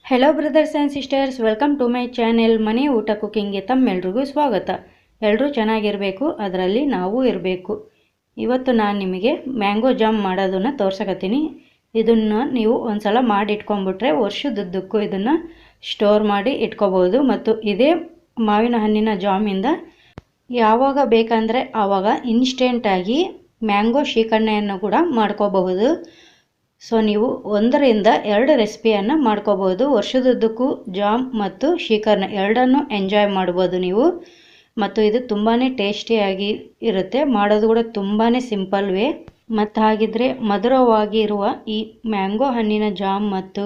Hello brothers and sisters, welcome to my channel ಮನೆ ಊಟ ಕುಕ್ಕಿಂಗ್ಗೆ ತಮ್ಮೆಲ್ರಿಗೂ ಸ್ವಾಗತ. ಎಲ್ಲರೂ ಚೆನ್ನಾಗಿರಬೇಕು, ಅದರಲ್ಲಿ ನಾವು ಇರಬೇಕು. ಇವತ್ತು ನಾನು ನಿಮಗೆ ಮ್ಯಾಂಗೋ ಜಾಮ್ ಮಾಡೋದನ್ನು ತೋರ್ಸಕತ್ತೀನಿ. ಇದನ್ನು ನೀವು ಒಂದು ಸಲ ಮಾಡಿ ಇಟ್ಕೊಂಡ್ಬಿಟ್ರೆ ವರ್ಷದುದ್ದಕ್ಕೂ ಇದನ್ನು ಸ್ಟೋರ್ ಮಾಡಿ ಇಟ್ಕೋಬೋದು. ಮತ್ತು ಇದೇ ಮಾವಿನ ಹಣ್ಣಿನ ಜಾಮಿಂದ ಯಾವಾಗ ಬೇಕಂದರೆ ಆವಾಗ ಇನ್ಸ್ಟೆಂಟಾಗಿ ಮ್ಯಾಂಗೋ ಶೀಕರಣೆಯನ್ನು ಕೂಡ ಮಾಡ್ಕೋಬಹುದು. ಸೊ ನೀವು 1ರಿಂದ 2 ರೆಸಿಪಿಯನ್ನು ಮಾಡ್ಕೋಬೋದು. ವರ್ಷದುದ್ದಕ್ಕೂ ಜಾಮ್ ಮತ್ತು ಶೀಕರಣೆ ಎರಡನ್ನೂ ಎಂಜಾಯ್ ಮಾಡ್ಬೋದು ನೀವು. ಮತ್ತು ಇದು ತುಂಬಾ ಟೇಸ್ಟಿಯಾಗಿ ಇರುತ್ತೆ, ಮಾಡೋದು ಕೂಡ ತುಂಬಾ ಸಿಂಪಲ್ ವೇ. ಮತ್ತು ಹಾಗಿದ್ರೆ ಮಧುರವಾಗಿರುವ ಈ ಮ್ಯಾಂಗೋ ಹಣ್ಣಿನ ಜಾಮ್ ಮತ್ತು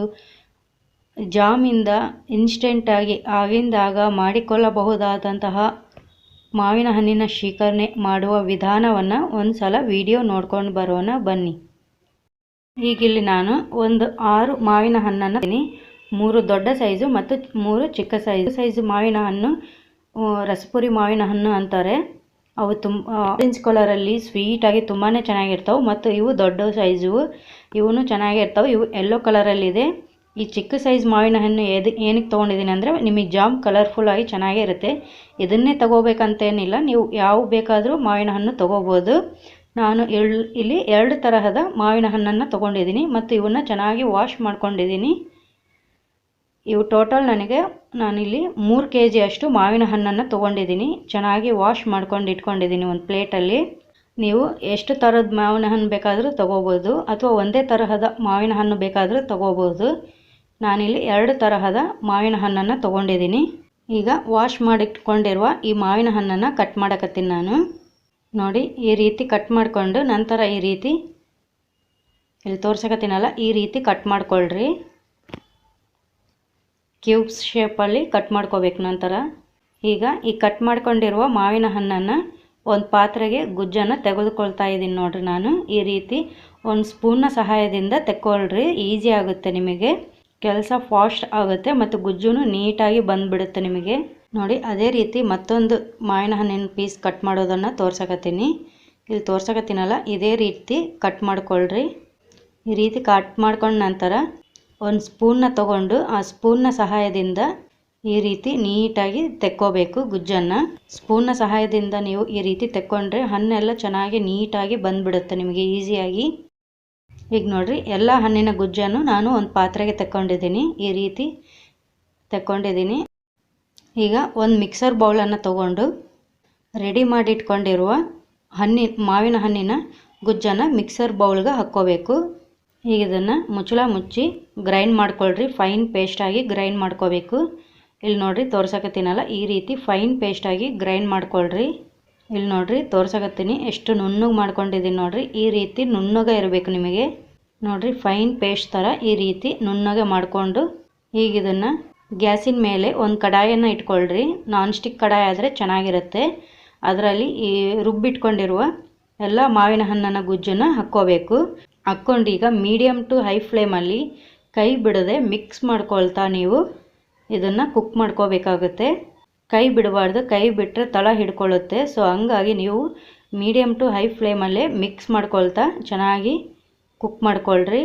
ಜಾಮಿಂದ ಇನ್ಸ್ಟೆಂಟಾಗಿ ಆಗಿಂದಾಗ ಮಾಡಿಕೊಳ್ಳಬಹುದಾದಂತಹ ಮಾವಿನ ಹಣ್ಣಿನ ಶೀಕರಣೆ ಮಾಡುವ ವಿಧಾನವನ್ನು ಒಂದು ಸಲ ವಿಡಿಯೋ ನೋಡ್ಕೊಂಡು ಬರೋಣ ಬನ್ನಿ. ಈಗಿಲ್ಲಿ ನಾನು ಒಂದು 6 ಮಾವಿನ ಹಣ್ಣನ್ನು 3 ದೊಡ್ಡ ಸೈಜು ಮತ್ತು 3 ಚಿಕ್ಕ ಸೈಜು ಮಾವಿನ ಹಣ್ಣು, ರಸಪುರಿ ಮಾವಿನ ಹಣ್ಣು ಅಂತಾರೆ. ಅವು ಆರೆಂಜ್ ಕಲರಲ್ಲಿ ಸ್ವೀಟಾಗಿ ತುಂಬಾ ಚೆನ್ನಾಗಿರ್ತವೆ. ಮತ್ತು ಇವು ದೊಡ್ಡ ಸೈಜು, ಇವೂ ಚೆನ್ನಾಗಿರ್ತವೆ. ಇವು ಯೆಲ್ಲೋ ಕಲರಲ್ಲಿದೆ. ಈ ಚಿಕ್ಕ ಸೈಜ್ ಮಾವಿನ ಹಣ್ಣು ಏನಕ್ಕೆ ತೊಗೊಂಡಿದ್ದೀನಿ ಅಂದರೆ ನಿಮಗೆ ಜಾಮ್ ಕಲರ್ಫುಲ್ಲಾಗಿ ಚೆನ್ನಾಗೇ ಇರುತ್ತೆ. ಇದನ್ನೇ ತೊಗೋಬೇಕಂತೇನಿಲ್ಲ, ನೀವು ಯಾವ ಬೇಕಾದರೂ ಮಾವಿನ ಹಣ್ಣು ತೊಗೋಬೋದು. ನಾನು ಇಲ್ಲಿ 2 ತರಹದ ಮಾವಿನ ಹಣ್ಣನ್ನು ತೊಗೊಂಡಿದ್ದೀನಿ ಮತ್ತು ಇವನ್ನ ಚೆನ್ನಾಗಿ ವಾಶ್ ಮಾಡ್ಕೊಂಡಿದ್ದೀನಿ. ಇವು ಟೋಟಲ್ ನಾನಿಲ್ಲಿ 3 kg ಅಷ್ಟು ಮಾವಿನ ಹಣ್ಣನ್ನು ತೊಗೊಂಡಿದ್ದೀನಿ. ಚೆನ್ನಾಗಿ ವಾಶ್ ಮಾಡ್ಕೊಂಡು ಇಟ್ಕೊಂಡಿದ್ದೀನಿ ಒಂದು ಪ್ಲೇಟಲ್ಲಿ. ನೀವು ಎಷ್ಟು ಥರದ ಮಾವಿನ ಹಣ್ಣು ಬೇಕಾದರೂ ತೊಗೋಬೋದು, ಅಥವಾ ಒಂದೇ ತರಹದ ಮಾವಿನ ಹಣ್ಣು ಬೇಕಾದರೂ ತೊಗೋಬೋದು. ನಾನಿಲ್ಲಿ 2 ತರಹದ ಮಾವಿನ ಹಣ್ಣನ್ನು ತೊಗೊಂಡಿದ್ದೀನಿ. ಈಗ ವಾಶ್ ಮಾಡಿಟ್ಕೊಂಡಿರುವ ಈ ಮಾವಿನ ಹಣ್ಣನ್ನು ಕಟ್ ಮಾಡಕತ್ತೀನಿ ನಾನು. ನೋಡಿ, ಈ ರೀತಿ ಕಟ್ ಮಾಡಿಕೊಂಡು ನಂತರ ಈ ರೀತಿ ಇಲ್ಲಿ ತೋರ್ಸಕತ್ತೀನಲ್ಲ, ಈ ರೀತಿ ಕಟ್ ಮಾಡ್ಕೊಳ್ರಿ. ಕ್ಯೂಬ್ಸ್ ಶೇಪಲ್ಲಿ ಕಟ್ ಮಾಡ್ಕೋಬೇಕು. ನಂತರ ಈಗ ಈ ಕಟ್ ಮಾಡ್ಕೊಂಡಿರುವ ಮಾವಿನ ಹಣ್ಣನ್ನು ಒಂದು ಪಾತ್ರೆಗೆ ಗುಜ್ಜನ್ನು ತೆಗೆದುಕೊಳ್ತಾ ಇದ್ದೀನಿ. ನೋಡಿರಿ, ನಾನು ಈ ರೀತಿ ಒಂದು ಸ್ಪೂನ್ನ ಸಹಾಯದಿಂದ ತೆಕ್ಕೊಳ್ರಿ. ಈಸಿ ಆಗುತ್ತೆ, ನಿಮಗೆ ಕೆಲಸ ಫಾಸ್ಟ್ ಆಗುತ್ತೆ ಮತ್ತು ಗುಜ್ಜು ನೀಟಾಗಿ ಬಂದುಬಿಡುತ್ತೆ ನಿಮಗೆ. ನೋಡಿ, ಅದೇ ರೀತಿ ಮತ್ತೊಂದು ಮಾವಿನ ಹಣ್ಣಿನ ಪೀಸ್ ಕಟ್ ಮಾಡೋದನ್ನು ತೋರ್ಸಕತ್ತೀನಿ. ಇಲ್ಲಿ ತೋರ್ಸಕತ್ತೀನಲ್ಲ, ಇದೇ ರೀತಿ ಕಟ್ ಮಾಡ್ಕೊಳ್ರಿ. ಈ ರೀತಿ ಕಟ್ ಮಾಡ್ಕೊಂಡ ನಂತರ ಒಂದು ಸ್ಪೂನ್ನ ತಗೊಂಡು ಆ ಸ್ಪೂನ್ನ ಸಹಾಯದಿಂದ ಈ ರೀತಿ ನೀಟಾಗಿ ತೆಕ್ಕೋಬೇಕು ಗುಜ್ಜನ್ನು. ಸ್ಪೂನ್ನ ಸಹಾಯದಿಂದ ನೀವು ಈ ರೀತಿ ತೆಕ್ಕೊಂಡ್ರೆ ಹಣ್ಣೆಲ್ಲ ಚೆನ್ನಾಗಿ ನೀಟಾಗಿ ಬಂದುಬಿಡುತ್ತೆ ನಿಮಗೆ ಈಸಿಯಾಗಿ. ಈಗ ನೋಡಿರಿ, ಎಲ್ಲ ಹಣ್ಣಿನ ಗುಜ್ಜನ್ನು ನಾನು ಒಂದು ಪಾತ್ರೆಗೆ ತೆಕ್ಕೊಂಡಿದ್ದೀನಿ. ಈ ರೀತಿ ತೆಕ್ಕೊಂಡಿದ್ದೀನಿ. ಈಗ ಒಂದು ಮಿಕ್ಸರ್ ಬೌಲನ್ನು ತಗೊಂಡು ರೆಡಿ ಮಾಡಿಟ್ಕೊಂಡಿರುವ ಮಾವಿನ ಹಣ್ಣಿನ ಗುಜ್ಜನ್ನು ಮಿಕ್ಸರ್ ಬೌಲ್ಗೆ ಹಾಕ್ಕೋಬೇಕು. ಈಗ ಇದನ್ನು ಮುಚ್ಚಳ ಮುಚ್ಚಿ ಗ್ರೈಂಡ್ ಮಾಡ್ಕೊಳ್ರಿ. ಫೈನ್ ಪೇಸ್ಟಾಗಿ ಗ್ರೈಂಡ್ ಮಾಡ್ಕೋಬೇಕು. ಇಲ್ಲಿ ನೋಡಿರಿ, ತೋರ್ಸಕತ್ತೀನಲ್ಲ, ಈ ರೀತಿ ಫೈನ್ ಪೇಸ್ಟಾಗಿ ಗ್ರೈಂಡ್ ಮಾಡ್ಕೊಳ್ರಿ. ಇಲ್ಲಿ ನೋಡಿರಿ, ತೋರ್ಸಕತ್ತೀನಿ ಎಷ್ಟು ನುಣ್ಣಗೆ ಮಾಡ್ಕೊಂಡಿದ್ದೀನಿ. ನೋಡಿರಿ, ಈ ರೀತಿ ನುಣ್ಣಗೆ ಇರಬೇಕು ನಿಮಗೆ. ನೋಡಿರಿ, ಫೈನ್ ಪೇಸ್ಟ್ ಥರ ಈ ರೀತಿ ನುಣ್ಣಗೆ ಮಾಡಿಕೊಂಡು ಈಗ ಇದನ್ನು ಗ್ಯಾಸಿನ ಮೇಲೆ ಒಂದು ಕಡಾಯನ್ನು ಇಟ್ಕೊಳ್ರಿ. ನಾನ್ ಸ್ಟಿಕ್ ಕಡಾಯಿ ಆದರೆ ಚೆನ್ನಾಗಿರುತ್ತೆ. ಅದರಲ್ಲಿ ಈ ರುಬ್ಬಿಟ್ಕೊಂಡಿರುವ ಎಲ್ಲ ಮಾವಿನ ಹಣ್ಣನ್ನು ಗುಜ್ಜನ್ನು ಹಾಕ್ಕೋಬೇಕು. ಹಾಕ್ಕೊಂಡು ಈಗ ಮೀಡಿಯಮ್ ಟು ಹೈ ಫ್ಲೇಮಲ್ಲಿ ಕೈ ಬಿಡದೆ ಮಿಕ್ಸ್ ಮಾಡ್ಕೊಳ್ತಾ ನೀವು ಇದನ್ನು ಕುಕ್ ಮಾಡ್ಕೋಬೇಕಾಗುತ್ತೆ. ಕೈ ಬಿಡಬಾರ್ದು, ಕೈ ಬಿಟ್ಟರೆ ತಳ ಹಿಡ್ಕೊಳ್ಳುತ್ತೆ. ಸೊ ಹಂಗಾಗಿ ನೀವು ಮೀಡಿಯಮ್ ಟು ಹೈ ಫ್ಲೇಮಲ್ಲೇ ಮಿಕ್ಸ್ ಮಾಡ್ಕೊಳ್ತಾ ಚೆನ್ನಾಗಿ ಕುಕ್ ಮಾಡ್ಕೊಳ್ರಿ.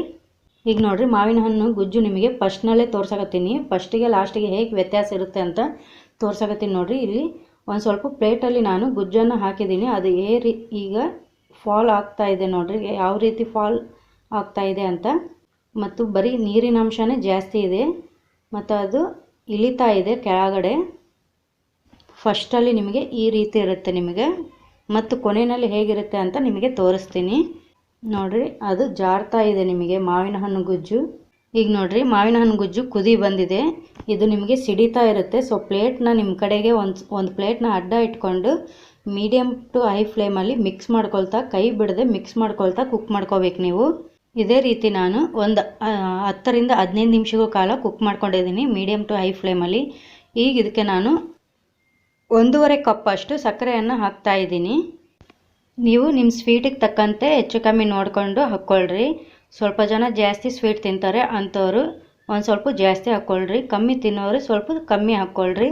ಈಗ ನೋಡಿರಿ, ಮಾವಿನ ಹಣ್ಣು ಗುಜ್ಜು ನಿಮಗೆ ಫಸ್ಟ್ನಲ್ಲೇ ತೋರ್ಸಕತ್ತೀನಿ. ಫಸ್ಟಿಗೆ ಲಾಸ್ಟಿಗೆ ಹೇಗೆ ವ್ಯತ್ಯಾಸ ಇರುತ್ತೆ ಅಂತ ತೋರ್ಸಕತ್ತೀನಿ. ನೋಡಿರಿ, ಇಲ್ಲಿ ಒಂದು ಸ್ವಲ್ಪ ಪ್ಲೇಟಲ್ಲಿ ನಾನು ಗುಜ್ಜನ್ನು ಹಾಕಿದ್ದೀನಿ. ಅದು ಈಗ ಫಾಲ್ ಆಗ್ತಾಯಿದೆ. ನೋಡಿರಿ, ಯಾವ ರೀತಿ ಫಾಲ್ ಆಗ್ತಾಯಿದೆ ಅಂತ. ಮತ್ತು ಬರೀ ನೀರಿನ ಅಂಶನೇ ಜಾಸ್ತಿ ಇದೆ ಮತ್ತು ಅದು ಇಳಿತಾ ಇದೆ ಕೆಳಗಡೆ. ಫಸ್ಟಲ್ಲಿ ನಿಮಗೆ ಈ ರೀತಿ ಇರುತ್ತೆ ನಿಮಗೆ, ಮತ್ತು ಕೊನೆಯಲ್ಲಿ ಹೇಗಿರುತ್ತೆ ಅಂತ ನಿಮಗೆ ತೋರಿಸ್ತೀನಿ. ನೋಡಿರಿ, ಅದು ಜಾರ್ತಾ ಇದೆ ನಿಮಗೆ ಮಾವಿನ ಹಣ್ಣು ಗುಜ್ಜು. ಈಗ ನೋಡಿರಿ, ಮಾವಿನ ಹಣ್ಣು ಗುಜ್ಜು ಕುದಿ ಬಂದಿದೆ. ಇದು ನಿಮಗೆ ಸಿಡಿತಾ ಇರುತ್ತೆ. ಸೊ ಪ್ಲೇಟ್ನ ನಿಮ್ಮ ಕಡೆಗೆ ಒಂದು ಪ್ಲೇಟ್ನ ಅಡ್ಡ ಇಟ್ಕೊಂಡು ಮೀಡಿಯಮ್ ಟು ಹೈ ಫ್ಲೇಮಲ್ಲಿ ಮಿಕ್ಸ್ ಮಾಡ್ಕೊಳ್ತಾ, ಕೈ ಬಿಡದೆ ಮಿಕ್ಸ್ ಮಾಡ್ಕೊಳ್ತಾ ಕುಕ್ ಮಾಡ್ಕೋಬೇಕು ನೀವು. ಇದೇ ರೀತಿ ನಾನು ಒಂದು 10ರಿಂದ 15 ನಿಮಿಷಗಳ ಕಾಲ ಕುಕ್ ಮಾಡ್ಕೊಂಡಿದ್ದೀನಿ ಮೀಡಿಯಮ್ ಟು ಹೈ ಫ್ಲೇಮಲ್ಲಿ. ಈಗ ಇದಕ್ಕೆ ನಾನು 1.5 ಕಪ್ ಅಷ್ಟು ಸಕ್ಕರೆಯನ್ನು ಹಾಕ್ತಾಯಿದ್ದೀನಿ. ನೀವು ನಿಮ್ಮ ಸ್ವೀಟಿಗೆ ತಕ್ಕಂತೆ ಹೆಚ್ಚು ಕಮ್ಮಿ ನೋಡಿಕೊಂಡು ಹಾಕ್ಕೊಳ್ರಿ. ಸ್ವಲ್ಪ ಜನ ಜಾಸ್ತಿ ಸ್ವೀಟ್ ತಿಂತಾರೆ, ಅಂಥವ್ರು ಒಂದು ಸ್ವಲ್ಪ ಜಾಸ್ತಿ ಹಾಕ್ಕೊಳ್ರಿ. ಕಮ್ಮಿ ತಿನ್ನೋರು ಸ್ವಲ್ಪ ಕಮ್ಮಿ ಹಾಕ್ಕೊಳ್ರಿ.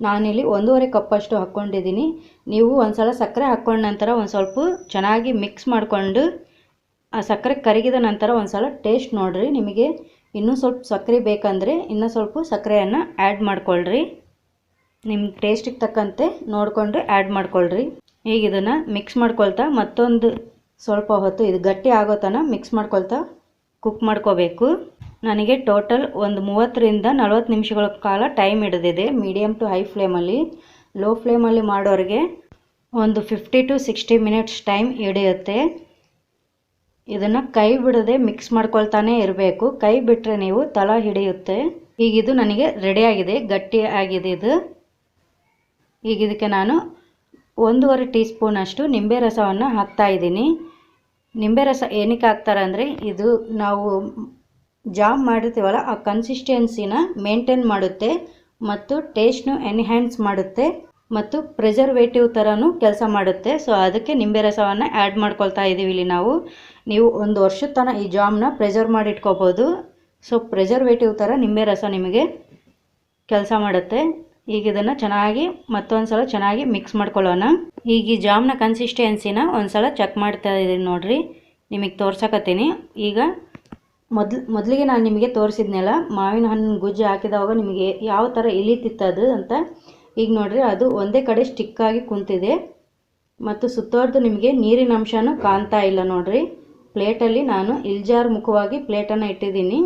ನಾನಿಲ್ಲಿ 1.5 ಕಪ್ ಅಷ್ಟು ಹಾಕ್ಕೊಂಡಿದ್ದೀನಿ. ನೀವು ಒಂದು ಸಲ ಸಕ್ಕರೆ ಹಾಕ್ಕೊಂಡ ನಂತರ ಒಂದು ಸ್ವಲ್ಪ ಚೆನ್ನಾಗಿ ಮಿಕ್ಸ್ ಮಾಡಿಕೊಂಡು ಆ ಸಕ್ಕರೆ ಕರಗಿದ ನಂತರ ಒಂದು ಸಲ ಟೇಸ್ಟ್ ನೋಡಿರಿ. ನಿಮಗೆ ಇನ್ನೂ ಸ್ವಲ್ಪ ಸಕ್ಕರೆ ಬೇಕಂದರೆ ಇನ್ನೂ ಸ್ವಲ್ಪ ಸಕ್ಕರೆಯನ್ನು ಆ್ಯಡ್ ಮಾಡ್ಕೊಳ್ರಿ. ನಿಮ್ಮ ಟೇಸ್ಟಿಗೆ ತಕ್ಕಂತೆ ನೋಡಿಕೊಂಡು ಆ್ಯಡ್ ಮಾಡ್ಕೊಳ್ರಿ. ಈಗ ಇದನ್ನು ಮಿಕ್ಸ್ ಮಾಡ್ಕೊಳ್ತಾ ಮತ್ತೊಂದು ಸ್ವಲ್ಪ ಹೊತ್ತು ಇದು ಗಟ್ಟಿ ಆಗೋ ತನಕ ಮಿಕ್ಸ್ ಮಾಡ್ಕೊಳ್ತಾ ಕುಕ್ ಮಾಡ್ಕೋಬೇಕು. ನನಗೆ ಟೋಟಲ್ ಒಂದು 30ರಿಂದ 40 ನಿಮಿಷಗಳ ಕಾಲ ಟೈಮ್ ಹಿಡಿದಿದೆ. ಮೀಡಿಯಮ್ ಟು ಹೈ ಫ್ಲೇಮಲ್ಲಿ. ಲೋ ಫ್ಲೇಮಲ್ಲಿ ಮಾಡೋರಿಗೆ ಒಂದು 50 to 60 ಮಿನಿಟ್ಸ್ ಟೈಮ್ ಹಿಡಿಯುತ್ತೆ. ಇದನ್ನು ಕೈ ಬಿಡದೆ ಮಿಕ್ಸ್ ಮಾಡ್ಕೊಳ್ತಾನೆ ಇರಬೇಕು. ಕೈ ಬಿಟ್ಟರೆ ನೀವು ತಳ ಹಿಡಿಯುತ್ತೆ. ಈಗ ಇದು ನನಗೆ ರೆಡಿಯಾಗಿದೆ, ಗಟ್ಟಿ ಆಗಿದೆ ಇದು. ಈಗ ಇದಕ್ಕೆ ನಾನು 1.5 ಟೀ ಸ್ಪೂನಷ್ಟು ನಿಂಬೆ ರಸವನ್ನು ಹಾಕ್ತಾಯಿದ್ದೀನಿ. ನಿಂಬೆ ರಸ ಏನಕ್ಕೆ ಹಾಕ್ತಾರೆ ಅಂದರೆ ಇದು ನಾವು ಜಾಮ್ ಮಾಡಿರ್ತೀವಲ್ಲ ಆ ಕನ್ಸಿಸ್ಟೆನ್ಸಿನ ಮೇಂಟೈನ್ ಮಾಡುತ್ತೆ ಮತ್ತು ಟೇಸ್ಟ್ನು ಎನ್ಹ್ಯಾನ್ಸ್ ಮಾಡುತ್ತೆ ಮತ್ತು ಪ್ರಿಸರ್ವೇಟಿವ್ ಥರನೂ ಕೆಲಸ ಮಾಡುತ್ತೆ. ಸೊ ಅದಕ್ಕೆ ನಿಂಬೆ ರಸವನ್ನು ಆ್ಯಡ್ ಮಾಡ್ಕೊಳ್ತಾ ಇದ್ದೀವಿ ಇಲ್ಲಿ ನಾವು. ನೀವು 1 ವರ್ಷದ ತನಕ ಈ ಜಾಮ್ನ ಪ್ರಿಸರ್ವ್ ಮಾಡಿ ಇಟ್ಕೋಬೋದು. ಸೊ ಪ್ರಿಸರ್ವೇಟಿವ್ ಥರ ನಿಂಬೆ ರಸ ನಿಮಗೆ ಕೆಲಸ ಮಾಡುತ್ತೆ. ಈಗ ಇದನ್ನು ಚೆನ್ನಾಗಿ ಮತ್ತೊಂದು ಸಲ ಚೆನ್ನಾಗಿ ಮಿಕ್ಸ್ ಮಾಡ್ಕೊಳ್ಳೋಣ. ಈಗ ಈ ಜಾಮ್ನ ಕನ್ಸಿಸ್ಟೆನ್ಸಿನ ಒಂದು ಸಲ ಚೆಕ್ ಮಾಡ್ತಾ ಇದ್ದೀನಿ ನೋಡಿರಿ, ನಿಮಗೆ ತೋರ್ಸಕತ್ತೀನಿ. ಈಗ ಮೊದಲಿಗೆ ನಾನು ನಿಮಗೆ ತೋರಿಸಿದ್ನೆಲ್ಲ ಮಾವಿನ ಹಣ್ಣು ಗುಜ್ಜು ಹಾಕಿದವಾಗ ನಿಮಗೆ ಯಾವ ಥರ ಇಳಿತಿತ್ತದು ಅಂತ. ಈಗ ನೋಡಿರಿ ಅದು ಒಂದೇ ಕಡೆ ಸ್ಟಿಕ್ಕಾಗಿ ಕುಂತಿದೆ ಮತ್ತು ಸುತ್ತವರೆದು ನಿಮಗೆ ನೀರಿನ ಅಂಶನೂ ಕಾಣ್ತಾ ಇಲ್ಲ ನೋಡಿರಿ. ಪ್ಲೇಟಲ್ಲಿ ನಾನು ಇಲ್ಜಾರ್ ಮುಖವಾಗಿ ಪ್ಲೇಟನ್ನು ಇಟ್ಟಿದ್ದೀನಿ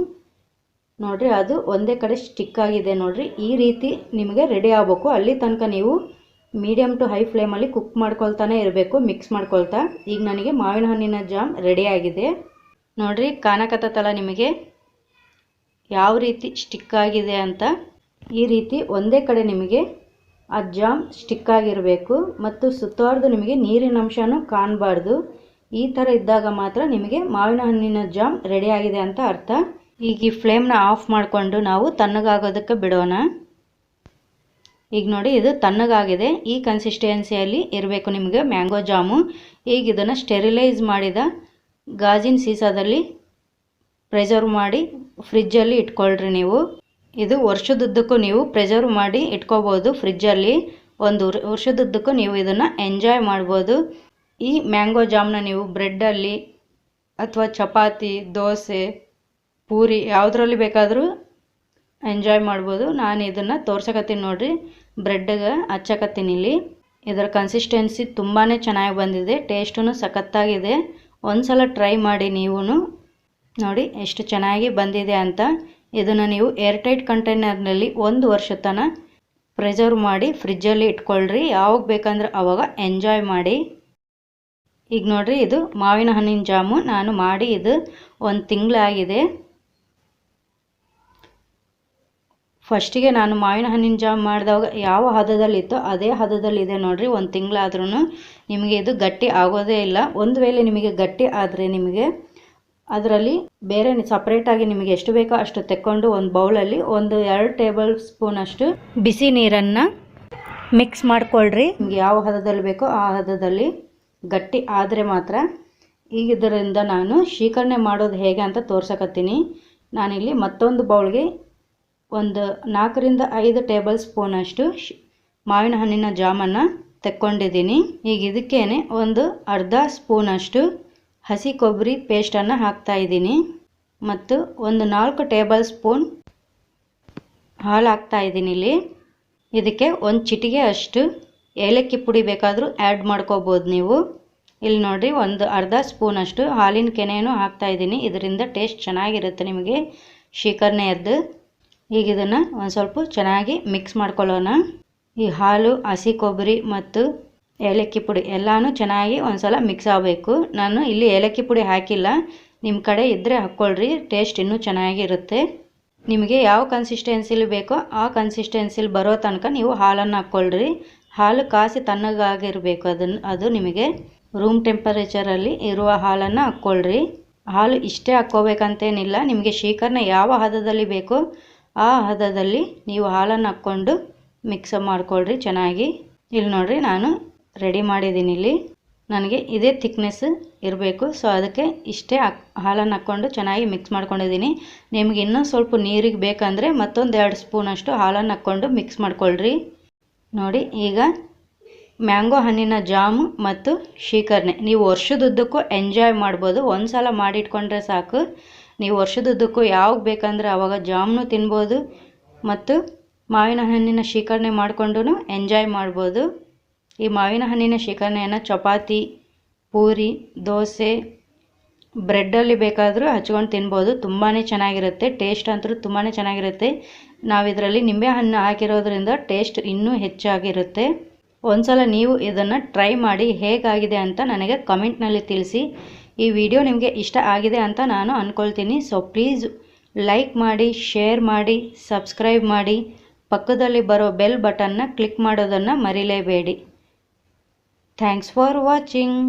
ನೋಡಿರಿ, ಅದು ಒಂದೇ ಕಡೆ ಸ್ಟಿಕ್ ಆಗಿದೆ ನೋಡಿರಿ. ಈ ರೀತಿ ನಿಮಗೆ ರೆಡಿ ಆಗಬೇಕು. ಅಲ್ಲಿ ತನಕ ನೀವು ಮೀಡಿಯಮ್ ಟು ಹೈ ಫ್ಲೇಮಲ್ಲಿ ಕುಕ್ ಮಾಡ್ಕೊಳ್ತಾನೆ ಇರಬೇಕು, ಮಿಕ್ಸ್ ಮಾಡ್ಕೊಳ್ತಾ. ಈಗ ನನಗೆ ಮಾವಿನ ಹಣ್ಣಿನ ಜಾಮ್ ರೆಡಿಯಾಗಿದೆ ನೋಡಿರಿ. ಕಾಣಕತ್ತಲ್ಲ ನಿಮಗೆ ಯಾವ ರೀತಿ ಸ್ಟಿಕ್ ಆಗಿದೆ ಅಂತ. ಈ ರೀತಿ ಒಂದೇ ಕಡೆ ನಿಮಗೆ ಆ ಜಾಮ್ ಸ್ಟಿಕ್ ಆಗಿರಬೇಕು ಮತ್ತು ಸುತ್ತವರೆದು ನಿಮಗೆ ನೀರಿನ ಅಂಶನೂ ಕಾಣಬಾರ್ದು. ಈ ಥರ ಇದ್ದಾಗ ಮಾತ್ರ ನಿಮಗೆ ಮಾವಿನ ಹಣ್ಣಿನ ಜಾಮ್ ರೆಡಿಯಾಗಿದೆ ಅಂತ ಅರ್ಥ. ಈಗ ಈ ಫ್ಲೇಮ್ನ ಆಫ್ ಮಾಡಿಕೊಂಡು ನಾವು ತಣ್ಣಗಾಗೋದಕ್ಕೆ ಬಿಡೋಣ. ಈಗ ನೋಡಿ ಇದು ತಣ್ಣಗಾಗಿದೆ. ಈ ಕನ್ಸಿಸ್ಟೆನ್ಸಿಯಲ್ಲಿ ಇರಬೇಕು ನಿಮಗೆ ಮ್ಯಾಂಗೋ ಜಾಮು. ಈಗ ಇದನ್ನು ಸ್ಟೆರಿಲೈಸ್ ಮಾಡಿದ ಗಾಜಿನ ಸೀಸಾದಲ್ಲಿ ಪ್ರಿಸರ್ವ್ ಮಾಡಿ ಫ್ರಿಜ್ಜಲ್ಲಿ ಇಟ್ಕೊಳ್ರಿ ನೀವು. ಇದು ವರ್ಷದುದ್ದಕ್ಕೂ ನೀವು ಪ್ರಿಸರ್ವ್ ಮಾಡಿ ಇಟ್ಕೋಬೋದು ಫ್ರಿಜ್ಜಲ್ಲಿ. 1 ವರ್ಷದುದ್ದಕ್ಕೂ ನೀವು ಇದನ್ನು ಎಂಜಾಯ್ ಮಾಡ್ಬೋದು. ಈ ಮ್ಯಾಂಗೋ ಜಾಮ್ನ ನೀವು ಬ್ರೆಡ್ಡಲ್ಲಿ ಅಥವಾ ಚಪಾತಿ, ದೋಸೆ, ಪೂರಿ ಯಾವುದರಲ್ಲಿ ಬೇಕಾದರೂ ಎಂಜಾಯ್ ಮಾಡ್ಬೋದು. ನಾನು ಇದನ್ನು ತೋರ್ಸಕತ್ತೀನಿ ನೋಡಿರಿ, ಬ್ರೆಡ್ಗೆ ಹಚ್ಚಕತ್ತೀನಿ ಇಲ್ಲಿ. ಇದರ ಕನ್ಸಿಸ್ಟೆನ್ಸಿ ತುಂಬಾ ಚೆನ್ನಾಗಿ ಬಂದಿದೆ, ಟೇಸ್ಟೂ ಸಖತ್ತಾಗಿದೆ. ಒಂದು ಸಲ ಟ್ರೈ ಮಾಡಿ ನೀವು ನೋಡಿ ಎಷ್ಟು ಚೆನ್ನಾಗಿ ಬಂದಿದೆ ಅಂತ. ಇದನ್ನು ನೀವು ಏರ್ಟೈಟ್ ಕಂಟೈನರ್ನಲ್ಲಿ 1 ವರ್ಷ ತನಕ ಪ್ರಿಸರ್ವ್ ಮಾಡಿ ಫ್ರಿಜ್ಜಲ್ಲಿ ಇಟ್ಕೊಳ್ರಿ. ಯಾವಾಗ ಬೇಕಂದ್ರೆ ಆವಾಗ ಎಂಜಾಯ್ ಮಾಡಿ. ಈಗ ನೋಡಿರಿ ಇದು ಮಾವಿನ ಹಣ್ಣಿನ ಜಾಮು ನಾನು ಮಾಡಿ ಇದು 1 ತಿಂಗಳಾಗಿದೆ. ಫಸ್ಟಿಗೆ ನಾನು ಮಾವಿನ ಹಣ್ಣಿನ ಜಾಮ್ ಮಾಡಿದಾಗ ಯಾವ ಹದದಲ್ಲಿತ್ತೋ ಅದೇ ಹದದಲ್ಲಿದೆ ನೋಡಿರಿ. 1 ತಿಂಗಳಾದ್ರೂ ನಿಮಗೆ ಇದು ಗಟ್ಟಿ ಆಗೋದೇ ಇಲ್ಲ. ಒಂದು ವೇಳೆ ನಿಮಗೆ ಗಟ್ಟಿ ಆದರೆ ನಿಮಗೆ ಅದರಲ್ಲಿ ಬೇರೆ ಸಪ್ರೇಟಾಗಿ ನಿಮಗೆ ಎಷ್ಟು ಬೇಕೋ ಅಷ್ಟು ತೆಕ್ಕೊಂಡು ಒಂದು ಬೌಲಲ್ಲಿ 1-2 ಟೇಬಲ್ ಸ್ಪೂನಷ್ಟು ಬಿಸಿ ನೀರನ್ನು ಮಿಕ್ಸ್ ಮಾಡ್ಕೊಳ್ರಿ. ನಿಮಗೆ ಯಾವ ಹದದಲ್ಲಿ ಬೇಕೋ ಆ ಹದದಲ್ಲಿ. ಗಟ್ಟಿ ಆದರೆ ಮಾತ್ರ. ಈಗ ಇದರಿಂದ ನಾನು ಶೀಕರಣೆ ಮಾಡೋದು ಹೇಗೆ ಅಂತ ತೋರ್ಸಕತ್ತೀನಿ. ನಾನಿಲ್ಲಿ ಮತ್ತೊಂದು ಬೌಲ್ಗೆ 4ರಿಂದ 5 ಟೇಬಲ್ ಸ್ಪೂನಷ್ಟು ಮಾವಿನ ಹಣ್ಣಿನ ಜಾಮನ್ನು ತೆಕ್ಕೊಂಡಿದ್ದೀನಿ. ಈಗ ಇದಕ್ಕೇನೆ ಅರ್ಧ ಸ್ಪೂನಷ್ಟು ಹಸಿ ಕೊಬ್ಬರಿ ಪೇಸ್ಟನ್ನು ಹಾಕ್ತಾಯಿದ್ದೀನಿ ಮತ್ತು 4 ಟೇಬಲ್ ಸ್ಪೂನ್ ಹಾಲು ಹಾಕ್ತಾಯಿದ್ದೀನಿ ಇಲ್ಲಿ. ಇದಕ್ಕೆ 1 ಚಿಟಿಕೆ ಅಷ್ಟು ಏಲಕ್ಕಿ ಪುಡಿ ಬೇಕಾದರೂ ಆ್ಯಡ್ ಮಾಡ್ಕೋಬೋದು ನೀವು. ಇಲ್ಲಿ ನೋಡಿರಿ ಅರ್ಧ ಸ್ಪೂನಷ್ಟು ಹಾಲಿನ ಕೆನೆಯನ್ನು ಹಾಕ್ತಾಯಿದ್ದೀನಿ. ಇದರಿಂದ ಟೇಸ್ಟ್ ಚೆನ್ನಾಗಿರುತ್ತೆ ನಿಮಗೆ ಶೀಕರಣೆಯದ್ದು. ಈಗ ಇದನ್ನು ಒಂದು ಸ್ವಲ್ಪ ಚೆನ್ನಾಗಿ ಮಿಕ್ಸ್ ಮಾಡ್ಕೊಳ್ಳೋಣ. ಈ ಹಾಲು, ಹಸಿ ಕೊಬ್ಬರಿ ಮತ್ತು ಏಲಕ್ಕಿ ಪುಡಿ ಎಲ್ಲನೂ ಚೆನ್ನಾಗಿ ಒಂದು ಸಲ ಮಿಕ್ಸ್ ಆಗಬೇಕು. ನಾನು ಇಲ್ಲಿ ಏಲಕ್ಕಿ ಪುಡಿ ಹಾಕಿಲ್ಲ, ನಿಮ್ಮ ಕಡೆ ಇದ್ದರೆ ಹಾಕ್ಕೊಳ್ರಿ, ಟೇಸ್ಟ್ ಇನ್ನೂ ಚೆನ್ನಾಗಿರುತ್ತೆ. ನಿಮಗೆ ಯಾವ ಕನ್ಸಿಸ್ಟೆನ್ಸಿಲಿ ಬೇಕೋ ಆ ಕನ್ಸಿಸ್ಟೆನ್ಸಿಲಿ ಬರೋ ತನಕ ನೀವು ಹಾಲನ್ನು ಹಾಕ್ಕೊಳ್ರಿ. ಹಾಲು ಕಾಸಿ ತಣ್ಣಗಾಗಿರಬೇಕು. ಅದು ನಿಮಗೆ ರೂಮ್ ಟೆಂಪರೇಚರಲ್ಲಿ ಇರುವ ಹಾಲನ್ನು ಹಾಕ್ಕೊಳ್ರಿ. ಹಾಲು ಇಷ್ಟೇ ಹಾಕ್ಕೋಬೇಕಂತೇನಿಲ್ಲ, ನಿಮಗೆ ಶೀಕರಣೆ ಯಾವ ಹದದಲ್ಲಿ ಬೇಕೋ ಆ ಹದದಲ್ಲಿ ನೀವು ಹಾಲನ್ನು ಹಾಕ್ಕೊಂಡು ಮಿಕ್ಸ್ ಮಾಡ್ಕೊಳ್ರಿ ಚೆನ್ನಾಗಿ. ಇಲ್ಲಿ ನೋಡಿರಿ ನಾನು ರೆಡಿ ಮಾಡಿದ್ದೀನಿ. ಇಲ್ಲಿ ನನಗೆ ಇದೇ ಥಿಕ್ನೆಸ್ ಇರಬೇಕು. ಸೊ ಅದಕ್ಕೆ ಇಷ್ಟೇ ಹಾಲನ್ನು ಹಾಕ್ಕೊಂಡು ಚೆನ್ನಾಗಿ ಮಿಕ್ಸ್ ಮಾಡ್ಕೊಂಡಿದ್ದೀನಿ. ನಿಮಗೆ ಇನ್ನೂ ಸ್ವಲ್ಪ ನೀರಿಗೆ ಬೇಕಂದರೆ ಮತ್ತೊಂದು 2 ಸ್ಪೂನಷ್ಟು ಹಾಲನ್ನು ಹಾಕ್ಕೊಂಡು ಮಿಕ್ಸ್ ಮಾಡ್ಕೊಳ್ರಿ. ನೋಡಿ ಈಗ ಮ್ಯಾಂಗೋ ಹಣ್ಣಿನ ಜಾಮು ಮತ್ತು ಶೀಕರಣೆ ನೀವು ವರ್ಷದುದ್ದಕ್ಕೂ ಎಂಜಾಯ್ ಮಾಡ್ಬೋದು. ಒಂದು ಸಲ ಮಾಡಿಟ್ಕೊಂಡ್ರೆ ಸಾಕು. ನೀವು ವರ್ಷದುದ್ದಕ್ಕೂ ಯಾವಾಗ ಬೇಕಂದ್ರೆ ಆವಾಗ ಜಾಮ್ನು ತಿನ್ಬೋದು ಮತ್ತು ಮಾವಿನ ಹಣ್ಣಿನ ಶೇಖರಣೆ ಮಾಡಿಕೊಂಡು ಎಂಜಾಯ್ ಮಾಡ್ಬೋದು. ಈ ಮಾವಿನ ಹಣ್ಣಿನ ಶೇಖರಣೆಯನ್ನು ಚಪಾತಿ, ಪೂರಿ, ದೋಸೆ, ಬ್ರೆಡ್ಡಲ್ಲಿ ಬೇಕಾದರೂ ಹಚ್ಕೊಂಡು ತಿನ್ಬೋದು. ತುಂಬಾ ಚೆನ್ನಾಗಿರುತ್ತೆ. ಟೇಸ್ಟ್ ಅಂತೂ ತುಂಬಾ ಚೆನ್ನಾಗಿರುತ್ತೆ. ನಾವು ಇದರಲ್ಲಿ ನಿಂಬೆಹಣ್ಣು ಹಾಕಿರೋದ್ರಿಂದ ಟೇಸ್ಟ್ ಇನ್ನೂ ಹೆಚ್ಚಾಗಿರುತ್ತೆ. ಒಂದ್ಸಲ ನೀವು ಇದನ್ನು ಟ್ರೈ ಮಾಡಿ ಹೇಗಾಗಿದೆ ಅಂತ ನನಗೆ ಕಮೆಂಟ್ನಲ್ಲಿ ತಿಳಿಸಿ. ಈ ವಿಡಿಯೋ ನಿಮಗೆ ಇಷ್ಟ ಆಗಿದೆ ಅಂತ ನಾನು ಅಂದ್ಕೊಳ್ತೀನಿ. ಸೊ ಪ್ಲೀಸ್ ಲೈಕ್ ಮಾಡಿ, ಶೇರ್ ಮಾಡಿ, ಸಬ್ಸ್ಕ್ರೈಬ್ ಮಾಡಿ, ಪಕ್ಕದಲ್ಲಿ ಬರೋ ಬೆಲ್ ಬಟನ್ನ ಕ್ಲಿಕ್ ಮಾಡೋದನ್ನು ಮರಿಲೇಬೇಡಿ. Thanks for watching.